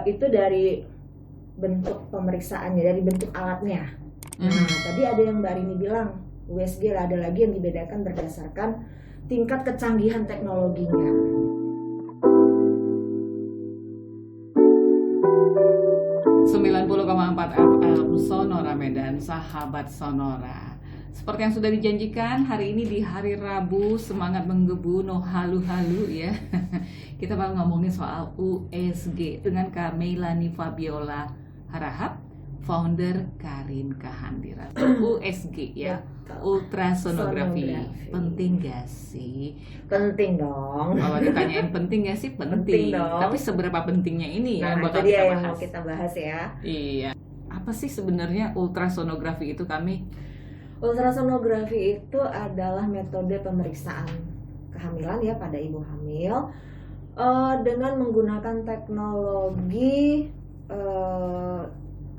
Itu dari bentuk pemeriksaannya, dari bentuk alatnya. Nah, tadi ada yang Mbak Rini bilang, USG ada lagi yang dibedakan berdasarkan tingkat kecanggihan teknologinya. 90,4 FM Sonora Medan, sahabat Sonora. Seperti yang sudah dijanjikan, hari ini di hari Rabu, semangat menggebu, no halu-halu ya. Kita bakal ngomongin soal USG dengan Kak Meilani Fabiola Harahap, founder Karin Kehandiran. USG ya, ultrasonografi. Penting gak sih? Penting dong. Kalau ditanyain penting gak sih? Penting dong. Tapi seberapa pentingnya ini ya, bakal itu dia kita yang bahas. mau kita bahas ya. Iya. Apa sih sebenarnya ultrasonografi itu, kami? Ultrasonografi itu adalah metode pemeriksaan kehamilan ya pada ibu hamil dengan menggunakan teknologi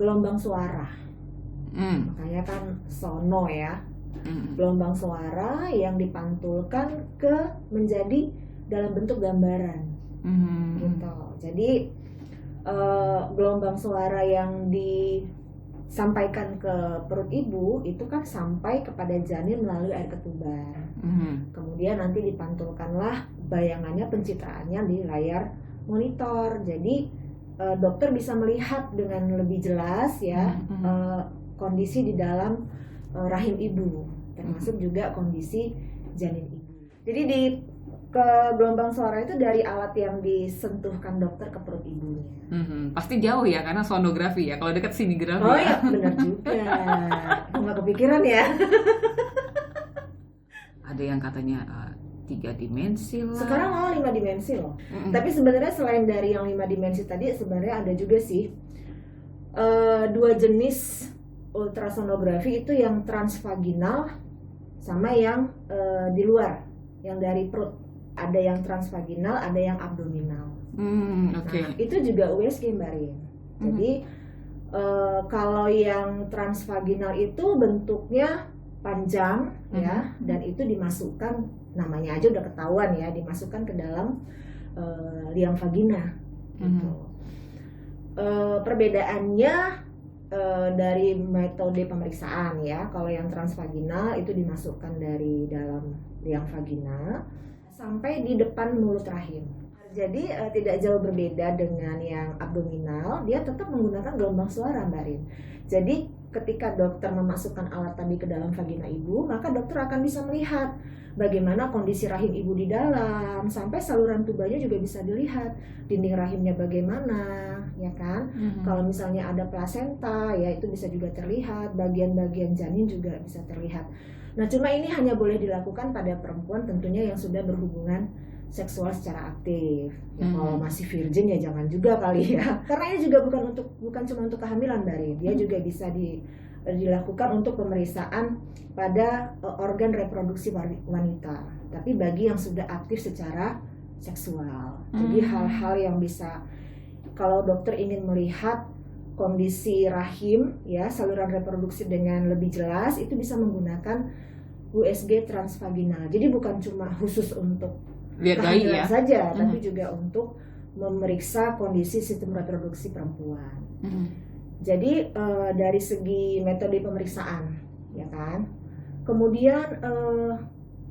gelombang suara. Makanya kan sono ya. Gelombang suara yang dipantulkan menjadi dalam bentuk gambaran. Gitu. Jadi gelombang suara yang disampaikan ke perut ibu itu kan sampai kepada janin melalui air ketuban. Kemudian nanti dipantulkanlah bayangannya, pencitraannya di layar monitor. Jadi dokter bisa melihat dengan lebih jelas ya kondisi di dalam rahim ibu, termasuk juga kondisi janin ibu. Jadi ke gelombang suara itu dari alat yang disentuhkan dokter ke perut ibunya. Pasti jauh ya, karena sonografi ya. Kalau dekat sinigrafi. Oh ya, benar juga. Nggak kepikiran ya. Ada yang katanya 3 dimensi lah. Sekarang malah 5 dimensi loh. Tapi sebenarnya selain dari yang 5 dimensi tadi, sebenarnya ada juga sih 2 jenis ultrasonografi, itu yang transvaginal sama yang di luar, yang dari perut. Ada yang transvaginal, ada yang abdominal. Okay. Nah, itu juga USG Mbak Rin. Jadi kalau yang transvaginal itu bentuknya panjang ya, dan itu dimasukkan, namanya aja udah ketahuan ya, dimasukkan ke dalam liang vagina. Gitu. Perbedaannya dari metode pemeriksaan ya. Kalau yang transvaginal itu dimasukkan dari dalam liang vagina sampai di depan mulut rahim. Jadi tidak jauh berbeda dengan yang abdominal, dia tetap menggunakan gelombang suara Mbak Rin. Jadi ketika dokter memasukkan alat tadi ke dalam vagina ibu, maka dokter akan bisa melihat bagaimana kondisi rahim ibu di dalam, sampai saluran tubanya juga bisa dilihat, dinding rahimnya bagaimana, ya kan? Kalau misalnya ada plasenta, ya itu bisa juga terlihat, bagian-bagian janin juga bisa terlihat. Nah, cuma ini hanya boleh dilakukan pada perempuan tentunya yang sudah berhubungan seksual secara aktif. Ya, kalau masih virgin ya jangan juga kali ya. Karena ini juga bukan cuma untuk kehamilan, Dari. Dia juga bisa dilakukan untuk pemeriksaan pada organ reproduksi wanita. Tapi bagi yang sudah aktif secara seksual. Jadi hal-hal yang bisa, kalau dokter ingin melihat kondisi rahim ya, saluran reproduksi dengan lebih jelas, itu bisa menggunakan USG transvaginal. Jadi bukan cuma khusus untuk kehamilan saja, tapi juga untuk memeriksa kondisi sistem reproduksi perempuan. Jadi dari segi metode pemeriksaan, ya kan. Kemudian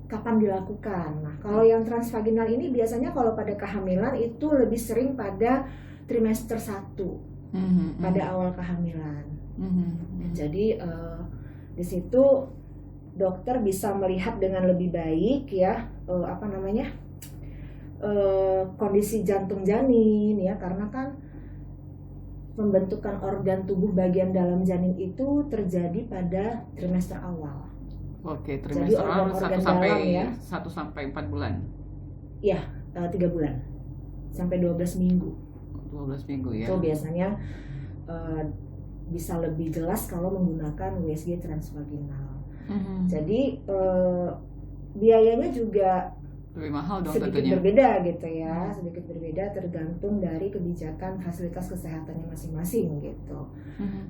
kapan dilakukan? Nah, kalau yang transvaginal ini biasanya kalau pada kehamilan itu lebih sering pada trimester 1, pada awal kehamilan. Jadi di situ dokter bisa melihat dengan lebih baik ya kondisi jantung janin ya, karena kan pembentukan organ tubuh bagian dalam janin itu terjadi pada trimester awal. Oke, trimester awal 1 sampai 4 bulan. Iya, 3 bulan sampai 12 minggu. 12 minggu ya. Itu biasanya bisa lebih jelas kalau menggunakan USG transvaginal. Jadi biayanya juga lebih mahal dong sedikit tentunya. Berbeda gitu ya, sedikit berbeda tergantung dari kebijakan fasilitas kesehatannya masing-masing gitu.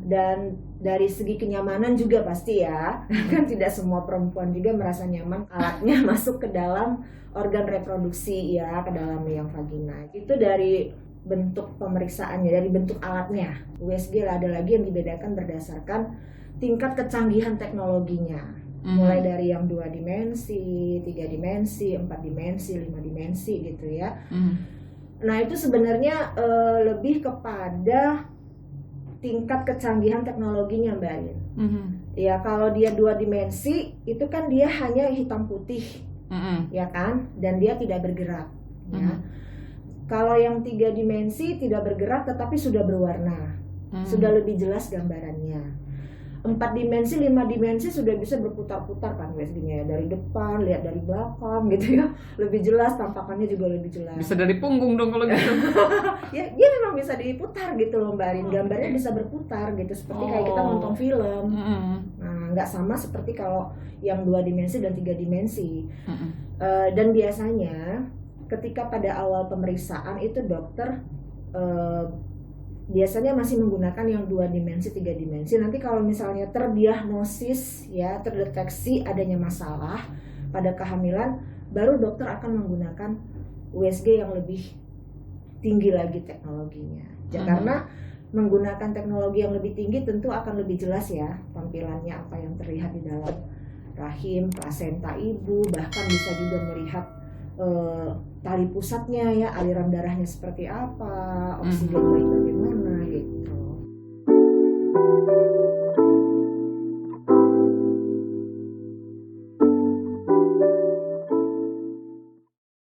Dan dari segi kenyamanan juga pasti ya, kan tidak semua perempuan juga merasa nyaman alatnya masuk ke dalam organ reproduksi ya, ke dalam liang vagina. Itu dari bentuk pemeriksaannya, dari bentuk alatnya. USG ada lagi yang dibedakan berdasarkan tingkat kecanggihan teknologinya. Mulai dari yang 2 dimensi, 3 dimensi, 4 dimensi, 5 dimensi gitu ya. Nah itu sebenarnya lebih kepada tingkat kecanggihan teknologinya Mbak Arin. Ya kalau dia 2 dimensi itu kan dia hanya hitam putih, ya kan, dan dia tidak bergerak. Ya. Kalau yang 3 dimensi tidak bergerak tetapi sudah berwarna, sudah lebih jelas gambarannya. 4 dimensi, 5 dimensi sudah bisa berputar-putar kan USG-nya ya, dari depan, lihat dari belakang gitu ya, lebih jelas, tampakannya juga lebih jelas. Bisa dari punggung dong kalau gitu. Ya dia memang bisa diputar gitu loh Mbak Arin, gambarnya bisa berputar gitu, seperti kayak kita nonton film. Nah nggak sama seperti kalau yang 2 dimensi dan 3 dimensi. Dan biasanya ketika pada awal pemeriksaan itu dokter biasanya masih menggunakan yang 2 dimensi, 3 dimensi. Nanti kalau misalnya terdiagnosis ya, terdeteksi adanya masalah pada kehamilan, baru dokter akan menggunakan USG yang lebih tinggi lagi teknologinya. Karena menggunakan teknologi yang lebih tinggi tentu akan lebih jelas ya tampilannya, apa yang terlihat di dalam rahim, plasenta ibu, bahkan bisa juga melihat tali pusatnya ya, aliran darahnya seperti apa, oksigen baik bagaimana gitu.